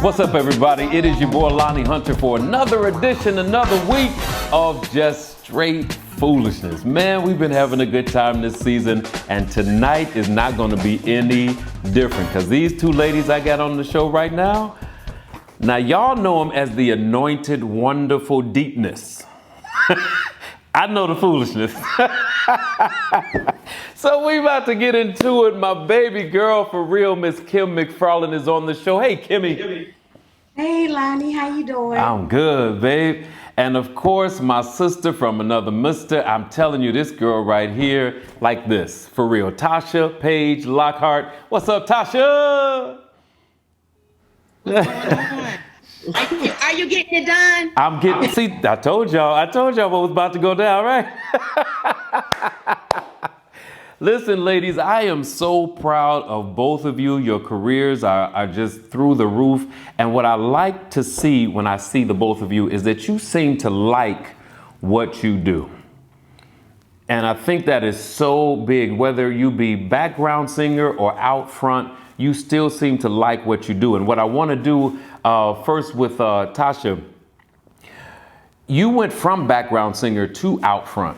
What's up, everybody? It is your boy Lonnie Hunter for another edition, another week of just straight foolishness. Man, we've been having a good time this season, and tonight is not going to be any different because these two ladies I got on the show right now, now y'all know them as the anointed, wonderful deepness. I know the foolishness. So we about to get into it. My baby girl for real, Miss Kim McFarland is on the show. Hey, Kimmy. Hey, Lonnie, how you doing? I'm good, babe. And of course, my sister from another mister. I'm telling you, this girl right here, like this, for real. Tasha Paige Lockhart. What's up, Tasha? What's going on? Are you getting it done? I'm getting, see, I told y'all what was about to go down, right? Listen, ladies, I am so proud of both of you. Your careers are just through the roof. And what I like to see when I see the both of you is that you seem to like what you do. And I think that is so big. Whether you be background singer or out front, you still seem to like what you do. And what I want to do first with Tasha, you went from background singer to out front.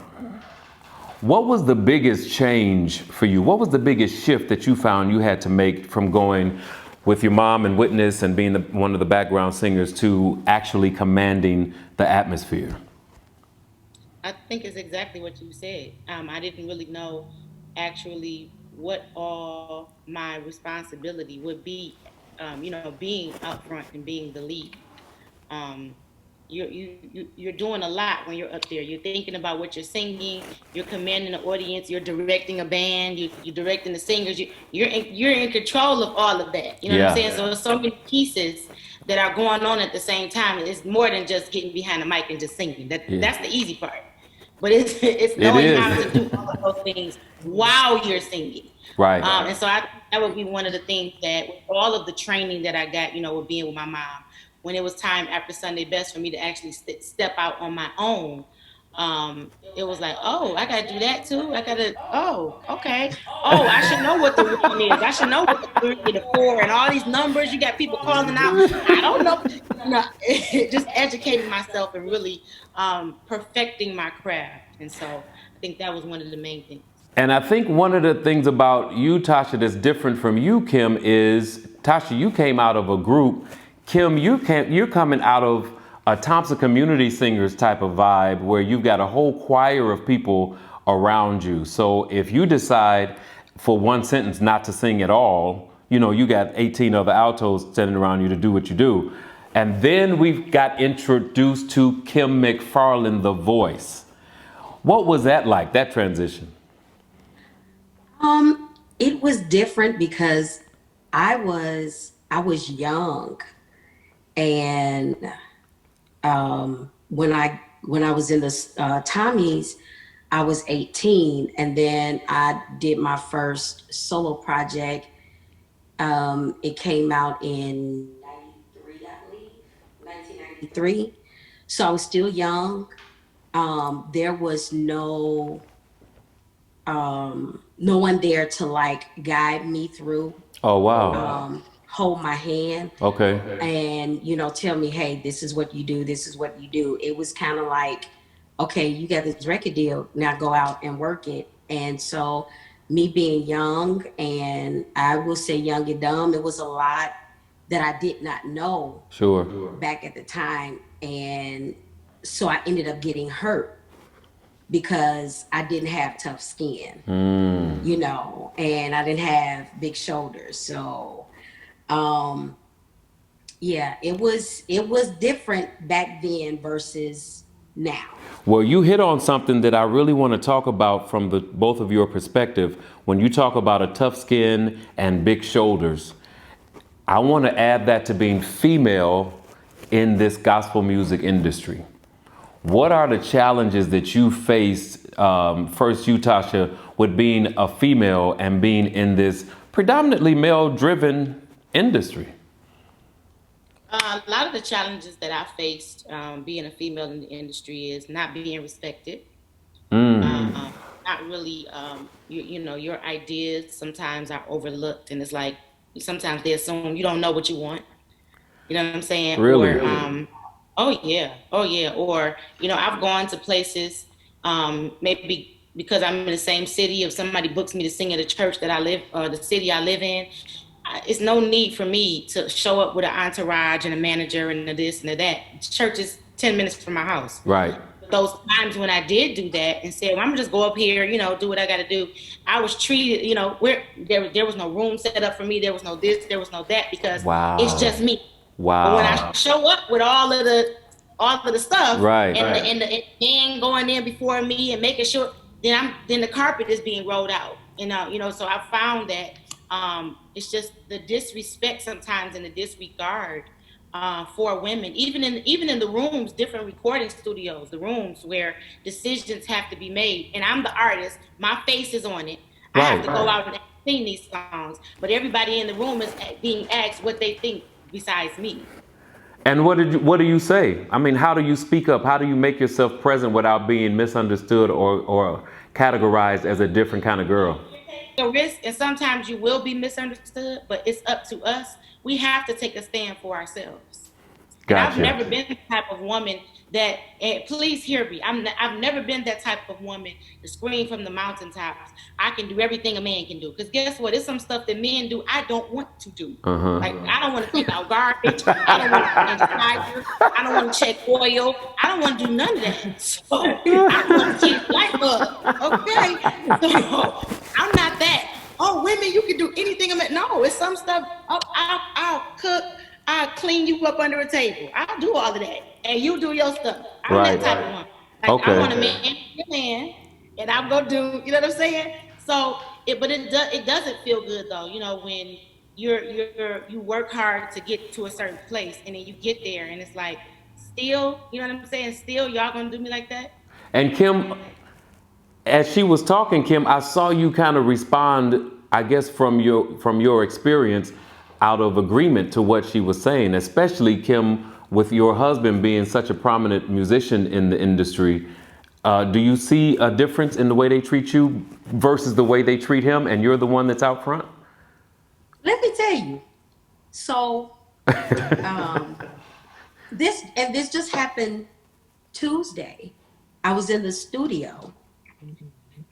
What was the biggest change for you? What was the biggest shift that you found you had to make from going with your mom and witness and being one of the background singers to actually commanding the atmosphere? I think it's exactly what you said. I didn't really know actually what all my responsibility would be, being up front and being the lead. Um, you're doing a lot when you're up there. You're thinking about what you're singing. You're commanding the audience. You're directing a band. You're directing the singers. You're in control of all of that. You know what I'm saying? So there's so many pieces that are going on at the same time. It's more than just getting behind the mic and just singing. That's the easy part. But it's knowing how to do all of those things while you're singing. Right. And so that would be one of the things that with all of the training that I got, with being with my mom, when it was time after Sunday Best for me to actually step out on my own, it was like, oh, I got to do that too. Okay. Oh, I should know what the 1 is. I should know what the 3, the 4, and all these numbers. You got people calling out. I don't know. Just educating myself and really perfecting my craft. And so I think that was one of the main things. And I think one of the things about you, Tasha, that's different from you, Kim, is, Tasha, you came out of a group. Kim, you're coming out of a Thompson Community Singers type of vibe where you've got a whole choir of people around you. So if you decide for one sentence not to sing at all, you got 18 other altos standing around you to do what you do. And then we've got introduced to Kim McFarland, the voice. What was that like, that transition? It was different because I was young, and when I was in the Tommies, I was 18, and then I did my first solo project. It came out in 93, I believe, 1993. So I was still young. There was no one there to guide me through. Oh, wow. Hold my hand. Okay. And, tell me, hey, this is what you do. This is what you do. It was kind of like, okay, you got this record deal. Now go out and work it. And so me being young, and I will say young and dumb, it was a lot that I did not know. Sure. Back at the time. And so I ended up getting hurt because I didn't have tough skin, and I didn't have big shoulders. So, it was different back then versus now. Well, you hit on something that I really want to talk about from both of your perspective. When you talk about a tough skin and big shoulders, I want to add that to being female in this gospel music industry. What are the challenges that you faced, first you, Tasha, with being a female and being in this predominantly male-driven industry? A lot of the challenges that I faced being a female in the industry is not being respected. Not really, your ideas sometimes are overlooked, and it's like sometimes they assume you don't know what you want. You know what I'm saying? Really? Or oh yeah, oh yeah. Or I've gone to places, maybe because I'm in the same city. If somebody books me to sing at a church that I live, the city I live in, it's no need for me to show up with an entourage and a manager and a this and a that. Church is 10 minutes from my house. Right. Those times when I did do that and said, well, I'm gonna just go up here, do what I got to do. I was treated, where there was no room set up for me. There was no this, there was no that, because it's just me. But when I Wow. show up with all of the stuff, Right. and the man going in before me and making sure, then the carpet is being rolled out. So I found that it's just the disrespect sometimes and the disregard for women, even in the rooms, different recording studios, the rooms where decisions have to be made. And I'm the artist, my face is on it. I have to go out and sing these songs, but everybody in the room is being asked what they think besides me. And what do you say? I mean, how do you speak up? How do you make yourself present without being misunderstood or categorized as a different kind of girl? A risk, and sometimes you will be misunderstood, but it's up to us. We have to take a stand for ourselves. And I've Gotcha. never been the type of woman that, and please hear me, I've never been that type of woman to scream from the mountaintops, I can do everything a man can do. Because guess what? It's some stuff that men do I don't want to do. Like, I don't want to take out garbage. I don't want to change tires. I don't want to check oil. I don't want to do none of that. So I want to change light bulb. Okay? So I'm not that. Oh, women, you can do anything. No, it's some stuff. I'll cook. I'll clean you up under a table. I'll do all of that. And you do your stuff. I'm that type of woman. Like, Okay. I want a man, and I'll go do, you know what I'm saying? So, it doesn't feel good though, when you work hard to get to a certain place, and then you get there and it's like, still, you know what I'm saying? Still, y'all gonna do me like that? And Kim, as she was talking, Kim, I saw you kind of respond, I guess, from your experience, out of agreement to what she was saying, especially, Kim, with your husband being such a prominent musician in the industry. Do you see a difference in the way they treat you versus the way they treat him, and you're the one that's out front? Let me tell you. So, this just happened Tuesday. I was in the studio,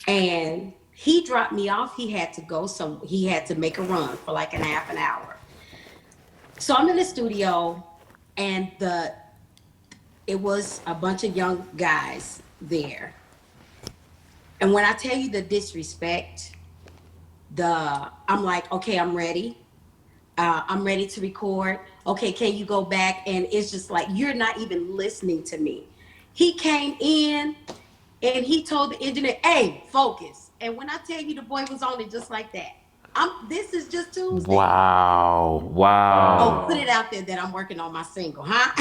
and he dropped me off. He had to make a run for like a half an hour. So I'm in the studio, and it was a bunch of young guys there. And when I tell you the disrespect, I'm like, okay, I'm ready. I'm ready to record. Okay, can you go back? And it's just like, you're not even listening to me. He came in and he told the engineer, hey, focus. And when I tell you, the boy was on it just like that. This is just Tuesday. Wow. Oh, put it out there that I'm working on my single, huh?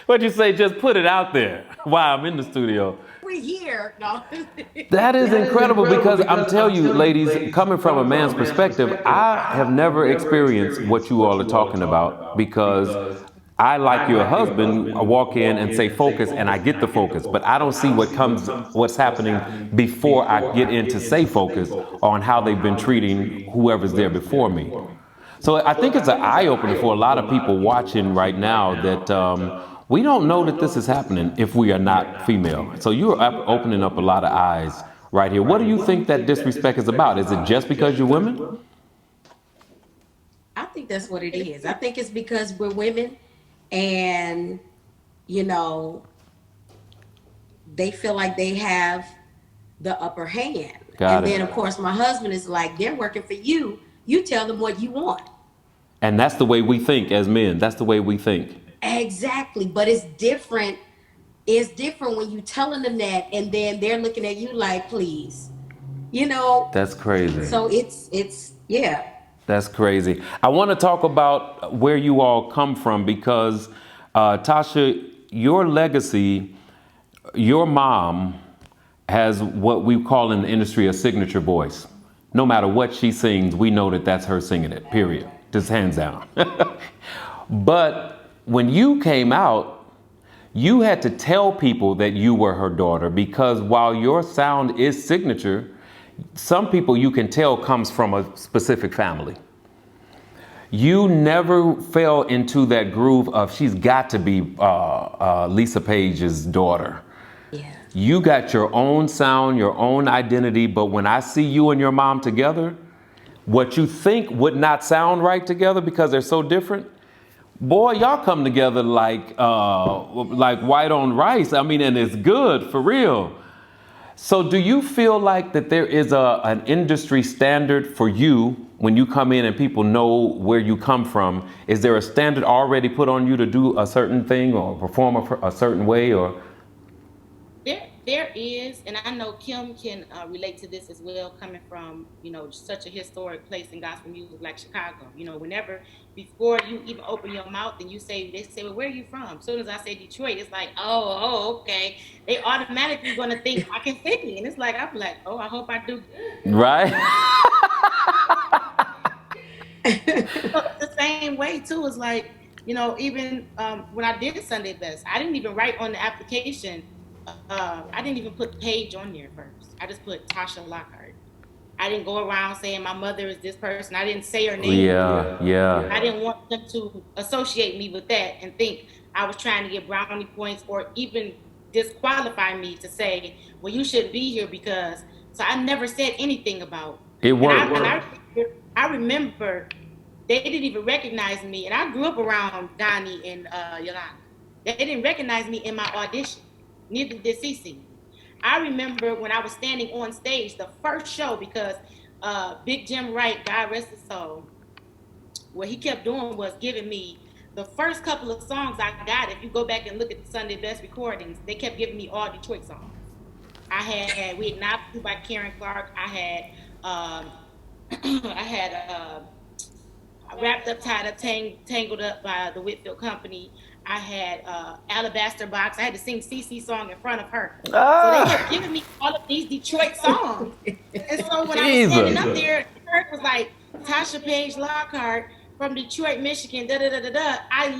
What'd you say? Just put it out there. Wow, I'm in the studio. We're here. No. That is incredible because I'm telling you, ladies, coming from a man's perspective, I have never experienced what you all are talking about, because I, like your husband, walk in and say focus, and I get the focus, but I don't see what's happening before I get in to say focus on how they've been treating whoever's there before me. So I think it's an eye-opener for a lot of people watching right now that we don't know that this is happening if we are not female. So you're opening up a lot of eyes right here. What do you think that disrespect is about? Is it just because you're women? I think that's what it is. I think it's because we're women. And, they feel like they have the upper hand. And then, of course, my husband is like, they're working for you. You tell them what you want. And that's the way we think as men. That's the way we think. Exactly. But it's different. It's different when you telling them that, and then they're looking at you like, please. That's crazy. So it's yeah. That's crazy. I want to talk about where you all come from because, Tasha, your legacy, your mom has what we call in the industry a signature voice. No matter what she sings, we know that that's her singing it, period. Just hands down. But when you came out, you had to tell people that you were her daughter, because while your sound is signature, some people you can tell comes from a specific family. You never fell into that groove of she's got to be Lisa Page's daughter. Yeah. You got your own sound, your own identity, but when I see you and your mom together, what you think would not sound right together because they're so different, boy, y'all come together like white on rice. I mean, and it's good for real. So do you feel like that there is an industry standard for you when you come in and people know where you come from? Is there a standard already put on you to do a certain thing or perform a certain way? Or There is, and I know Kim can relate to this as well, coming from, such a historic place in gospel music like Chicago. Whenever, before you even open your mouth and they say, well, where are you from? As soon as I say Detroit, it's like, oh, okay. They automatically going to think I can sing. And it's like, I'm like, oh, I hope I do. right? The same way, too, is like, even when I did Sunday Best, I didn't even write on the application. I didn't even put Page on there first. I just put Tasha Lockhart. I didn't go around saying my mother is this person. I didn't say her name. Yeah. I didn't want them to associate me with that and think I was trying to get brownie points or even disqualify me to say, well, you shouldn't be here because. So I never said anything about it. Worked. I remember they didn't even recognize me. And I grew up around Donnie and Yolanda. They didn't recognize me in my audition. Neither did Cece. I remember when I was standing on stage, the first show, because Big Jim Wright, God rest his soul, what he kept doing was giving me the first couple of songs I got. If you go back and look at the Sunday Best recordings, they kept giving me all Detroit songs. We had Not You by Karen Clark. I had Wrapped Up, Tied Up, Tangled Up by the Whitfield Company. I had Alabaster Box. I had to sing CeCe's song in front of her. So they kept giving me all of these Detroit songs. And so when I was standing up there, it was like Tasha Page Lockhart from Detroit, Michigan, I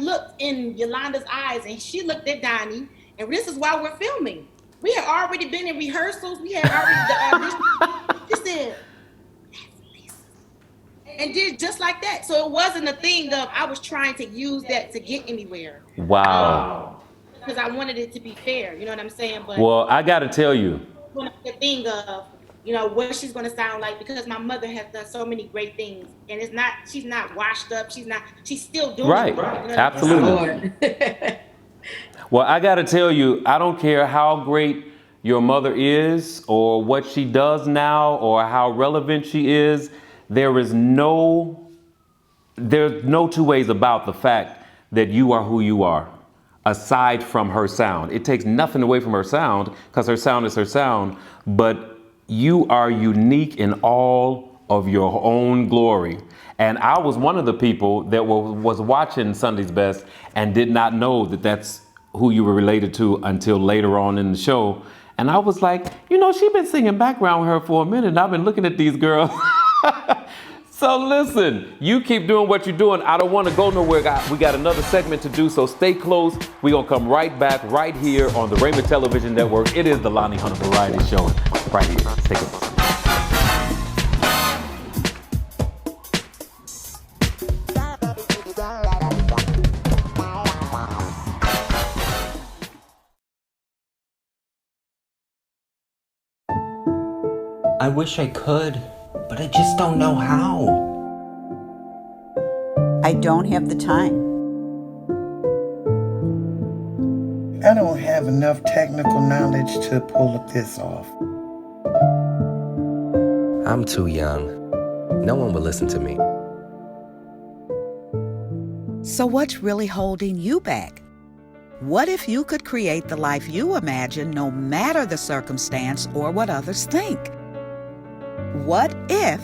looked in Yolanda's eyes and she looked at Donnie, and this is why we're filming. We had already been in rehearsals. We had already the audition. She said, and did just like that. So it wasn't a thing of I was trying to use that to get anywhere. Wow. Because I wanted it to be fair. You know what I'm saying? But well, I got to tell you. The thing of, what she's going to sound like, because my mother has done so many great things. And she's not washed up. She's still doing right. it. Right. Absolutely. Well, I got to tell you, I don't care how great your mother is or what she does now or how relevant she is. There's no two ways about the fact that you are who you are, aside from her sound. It takes nothing away from her sound because her sound is her sound, but you are unique in all of your own glory. And I was one of the people that was watching Sunday's Best and did not know that that's who you were related to until later on in the show. And I was like, she's been singing background with her for a minute and I've been looking at these girls. So listen, you keep doing what you're doing. I don't want to go nowhere. We got another segment to do, so stay close. We're going to come right back right here on the Raymond Television Network. It is the Lonnie Hunter Variety Show right here. Stay close. I wish I could, but I just don't know how. I don't have the time. I don't have enough technical knowledge to pull this off. I'm too young. No one will listen to me. So what's really holding you back? What if you could create the life you imagine no matter the circumstance or what others think? What if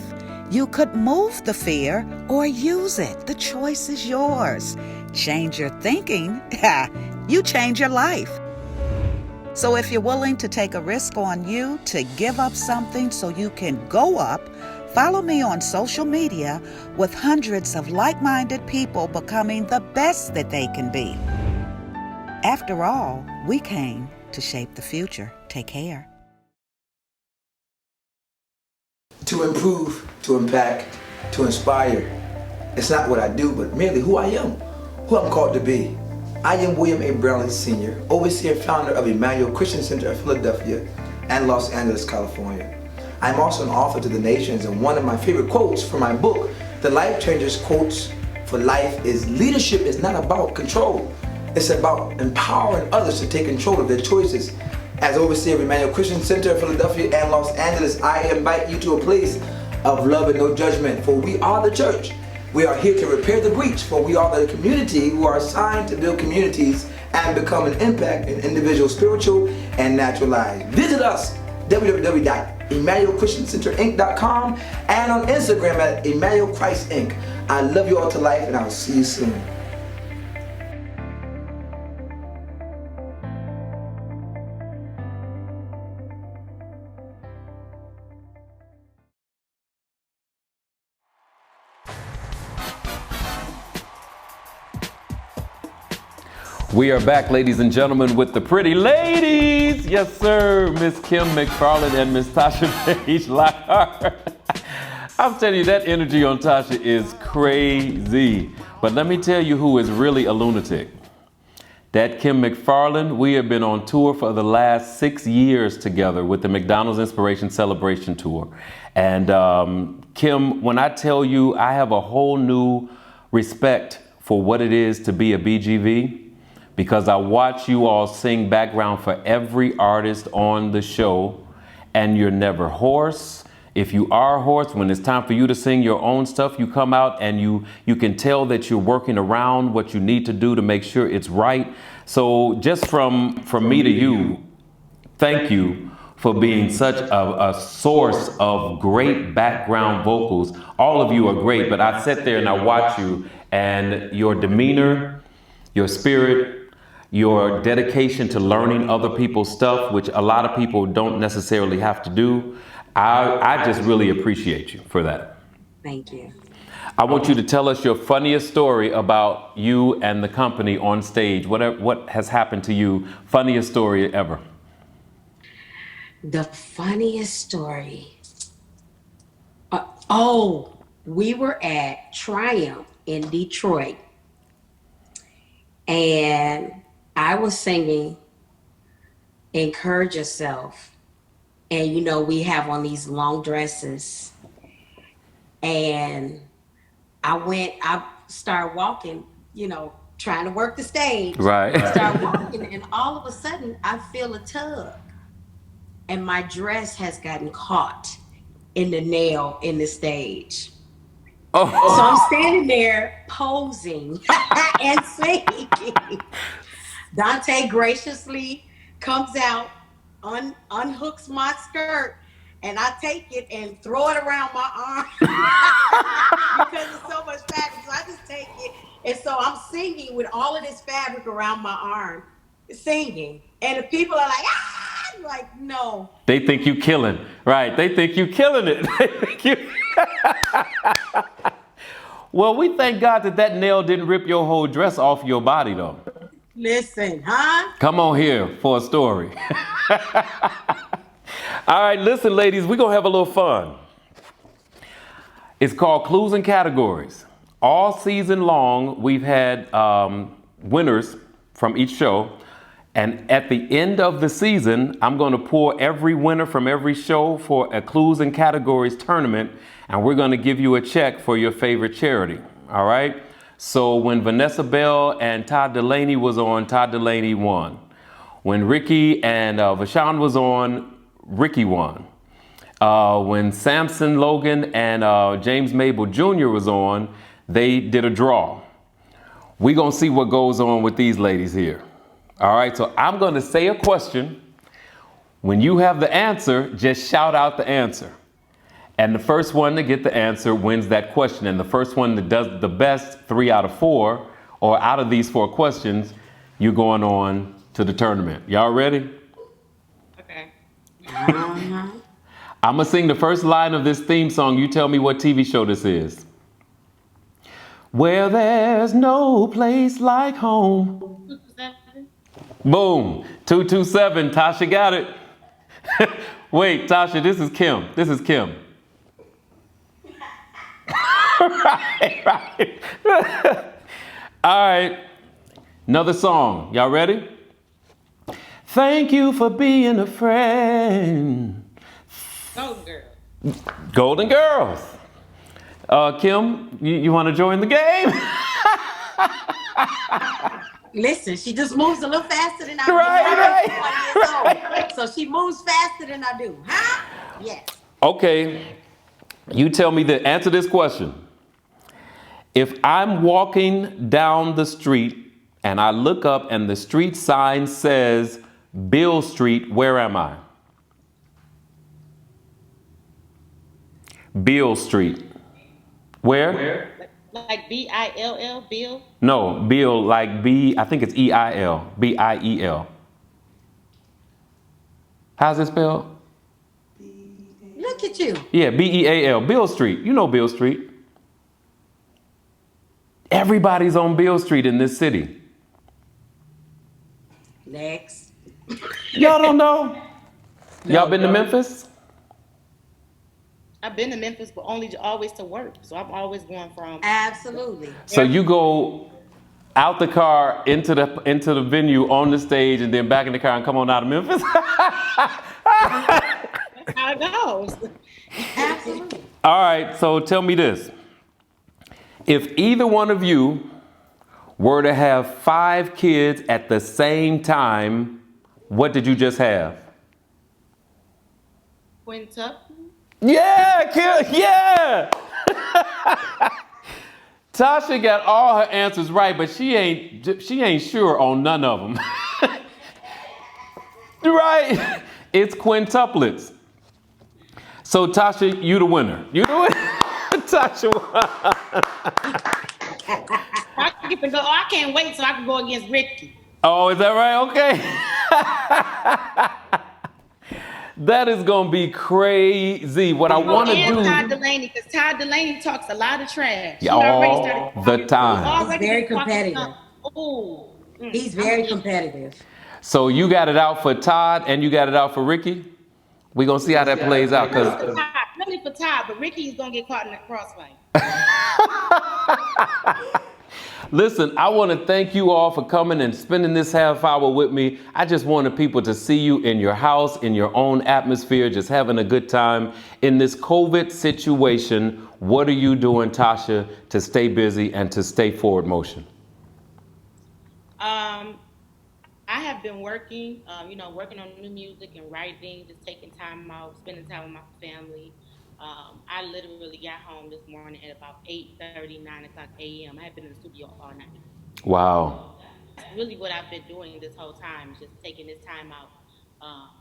you could move the fear or use it? The choice is yours. Change your thinking, you change your life. So if you're willing to take a risk on you to give up something so you can go up, follow me on social media with hundreds of like-minded people becoming the best that they can be. After all, we came to shape the future. Take care. To improve, to impact, to inspire, It's not what I do, but merely who I am, who I'm called to be. I am William A. Brownlee Sr., overseer and founder of Emmanuel Christian Center of Philadelphia and Los Angeles, California. I'm also an author to the nations, and one of my favorite quotes from my book, The Life Changers Quotes for Life, is leadership is not about control. It's about empowering others to take control of their choices. As overseer of Emmanuel Christian Center of Philadelphia and Los Angeles, I invite you to a place of love and no judgment, for we are the church. We are here to repair the breach, for we are the community who are assigned to build communities and become an impact in individual spiritual and natural lives. Visit us, www.emmanuelchristiancenterinc.com, and on Instagram at Emmanuel Christ Inc. I love you all to life, and I'll see you soon. We are back, ladies and gentlemen, with the pretty ladies. Yes, sir. Miss Kim McFarland and Miss Tasha Page Lockhart. I'm telling you, that energy on Tasha is crazy. But let me tell you who is really a lunatic. That Kim McFarland. We have been on tour for the last 6 years together with the McDonald's Inspiration Celebration Tour. And Kim, when I tell you I have a whole new respect for what it is to be a BGV, because I watch you all sing background for every artist on the show, and you're never hoarse. If you are hoarse, when it's time for you to sing your own stuff, you come out and you can tell that you're working around what you need to do to make sure it's right. So just from me to you, thank you for being such a source of great background vocals. All of you are great, but I sit there and I watch you, and your demeanor, your spirit, your dedication to learning other people's stuff, which a lot of people don't necessarily have to do. I just really appreciate you for that. Thank you. I want you to tell us your funniest story about you and the company on stage. What has happened to you? Funniest story ever. The funniest story. We were at Triumph in Detroit, and I was singing Encourage Yourself. And you know, we have on these long dresses. And I started walking, you know, trying to work the stage. Right. I started walking, and all of a sudden I feel a tug. And my dress has gotten caught in the nail in the stage. Oh. So I'm standing there posing and singing. Dante graciously comes out, unhooks my skirt, and I take it and throw it around my arm because it's so much fabric. So I just take it, and so I'm singing with all of this fabric around my arm, singing, and the people are like, ah! I'm like, no. They think you killing, right? They think you killing it. They think you. Well, we thank God that nail didn't rip your whole dress off your body, though. Listen, huh? Come on here for a story. All right, listen, ladies, we're going to have a little fun. It's called Clues and Categories. All season long, we've had winners from each show. And at the end of the season, I'm going to pull every winner from every show for a Clues and Categories tournament. And we're going to give you a check for your favorite charity. All right? So when Vanessa Bell and Todd Delaney was on, Todd Delaney won. When Ricky and Vashon was on, Ricky won. When Samson Logan and James Mabel Jr. was on, they did a draw. We're going to see what goes on with these ladies here. All right, so I'm going to say a question. When you have the answer, just shout out the answer. And the first one to get the answer wins that question. And the first one that does the best 3 out of 4, or out of these 4 questions, you're going on to the tournament. Y'all ready? Okay. Uh-huh. I'm going to sing the first line of this theme song. You tell me what TV show this is. Where there's no place like home. Boom. 227. Tasha got it. Wait, Tasha, this is Kim. This is Kim. Right. right. All right. Another song. Y'all ready? Thank you for being a friend. Golden Girl. Golden Girls. Kim, you want to join the game? Listen, she just moves a little faster than I do. Right. So she moves faster than I do. Huh? Yes. Okay. You tell me the answer to this question. If I'm walking down the street and I look up and the street sign says Bill Street, where am I? Bill Street. Where? Like Bill, Bill? No, Bill like B, I think it's E-I-L, B-I-E-L. How's it spelled? Look at you. Yeah, B-E-A-L, Bill Street. You know Bill Street. Everybody's on Bill Street in this city. Next. Y'all don't know? Y'all been to Memphis? I've been to Memphis, but always to work. So I'm always going from. Absolutely. So you go out the car into the venue on the stage and then back in the car and come on out of Memphis? That's how it goes. Absolutely. All right, so tell me this. If either one of you were to have 5 kids at the same time, what did you just have? Quintuple. Yeah, yeah. Tasha got all her answers right, but she ain't sure on none of them. Right? It's quintuplets. So Tasha, you the winner. You the winner. Tasha won. I get to go. I can't wait so I can go against Ricky. Oh, is that right? Okay. That is gonna be crazy. What I want to do. Todd Delaney, because Todd Delaney talks a lot of trash. All the time. He's very competitive. Oh, He's very competitive. So you got it out for Todd and you got it out for Ricky. We gonna see how that plays out. Really for Todd, but Ricky is gonna get caught in that crossfire. Listen, I want to thank you all for coming and spending this half hour with me. I just wanted people to see you in your house, in your own atmosphere, just having a good time. In this COVID situation, what are you doing, Tasha, to stay busy and to stay forward motion? I have been working, working on new music and writing, just taking time out, spending time with my family. I literally got home this morning at about 8:30, 9 o'clock a.m. I have been in the studio all night. Wow. That's really what I've been doing this whole time, just taking this time out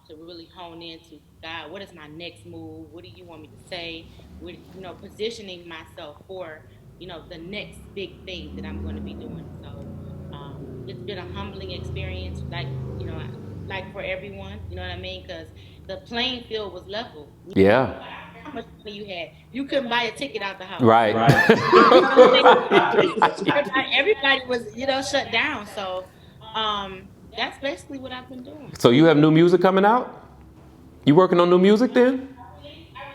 to really hone into, God, what is my next move? What do you want me to say? Positioning myself for, the next big thing that I'm going to be doing. So it's been a humbling experience, like for everyone, you know what I mean? Because the playing field was level. Yeah. How much money you had? You couldn't buy a ticket out the house. Right. Everybody was, shut down. So that's basically what I've been doing. So you have new music coming out? You working on new music then?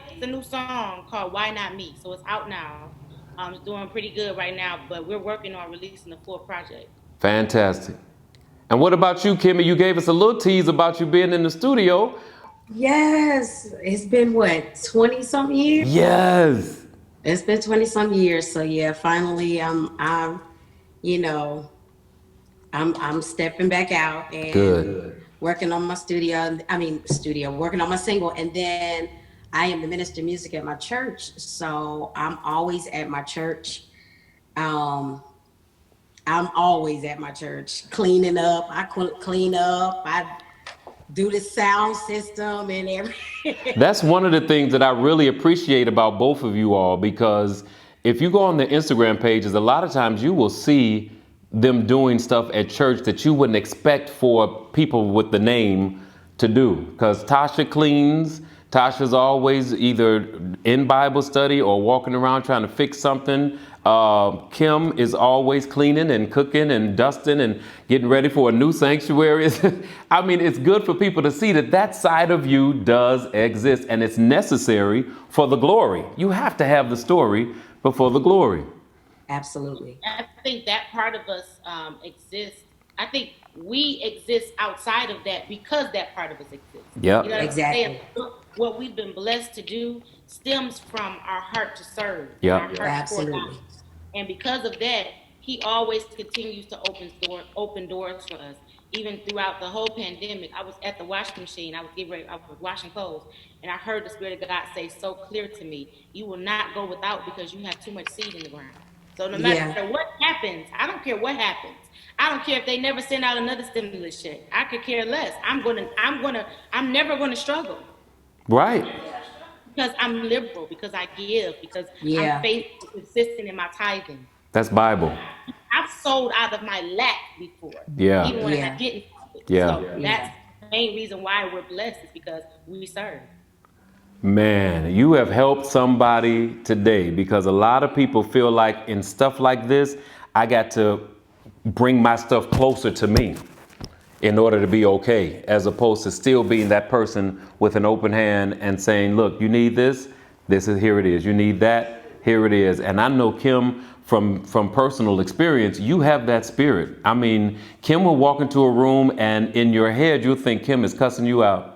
It's a new song called Why Not Me. So it's out now. It's doing pretty good right now, but we're working on releasing the full project. Fantastic. And what about you, Kimmy? You gave us a little tease about you being in the studio. Yes. It's been what, 20-some years? Yes. It's been 20-some years. So yeah, finally I'm stepping back out and working on my working on my single. And then I am the minister of music at my church. So I'm always at my church. I'm always at my church cleaning up. I clean up. I do the sound system and everything. That's one of the things that I really appreciate about both of you all, because if you go on the Instagram pages, a lot of times you will see them doing stuff at church that you wouldn't expect for people with the name to do. Because Tasha cleans. Tasha's always either in Bible study or walking around trying to fix something. Kim is always cleaning and cooking and dusting and getting ready for a new sanctuary. I mean, it's good for people to see that side of you does exist, and it's necessary for the glory. You have to have the story before the glory. Absolutely. I think that part of us exists. I think we exist outside of that because that part of us exists. Yep. You know what I'm Exactly. saying? What we've been blessed to do stems from our heart to serve and Yep. our heart toward God. Absolutely. And because of that, he always continues to open doors for us. Even throughout the whole pandemic, I was at the washing machine. I was washing clothes, and I heard the Spirit of God say so clear to me, "You will not go without because you have too much seed in the ground." So no Yeah. matter what happens, I don't care what happens. I don't care if they never send out another stimulus check. I could care less. I'm never gonna struggle Right. because I'm liberal, because I give, because I'm Yeah. faithful, consistent in my tithing. That's Bible. I've sold out of my lack before, Yeah. even when I Yeah. didn't. Yeah. So that's the main reason why we're blessed is because we serve. Man, you have helped somebody today, because a lot of people feel like in stuff like this, I got to bring my stuff closer to me in order to be okay, as opposed to still being that person with an open hand and saying, look, you need this, here it is. You need that, here it is. And I know, Kim, from personal experience, you have that spirit. I mean, Kim will walk into a room and in your head, you'll think Kim is cussing you out.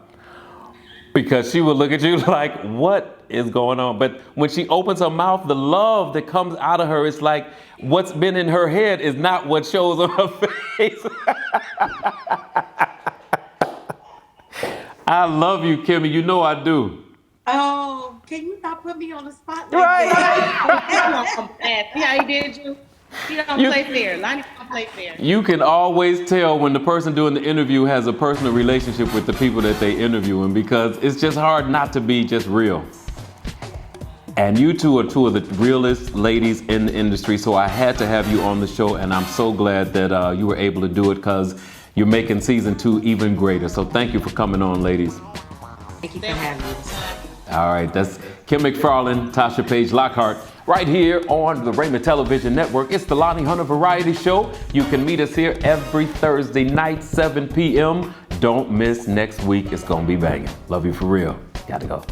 Because she would look at you like, what is going on? But when she opens her mouth, the love that comes out of her is like what's been in her head is not what shows on her face. I love you, Kimmy. You know I do. Oh, can you not put me on the spot like Right. that? See how he did you? He don't play fair. Lonnie don't play fair. You can always tell when the person doing the interview has a personal relationship with the people that they interviewing, because it's just hard not to be just real. And you two are two of the realest ladies in the industry, so I had to have you on the show, and I'm so glad that you were able to do it, because you're making season 2 even greater. So thank you for coming on, ladies. Thank you for having us. All right, that's Kim McFarland, Tasha Page Lockhart, right here on the Raymond Television Network. It's the Lonnie Hunter Variety Show. You can meet us here every Thursday night, 7 p.m. Don't miss next week. It's going to be banging. Love you for real. Gotta go.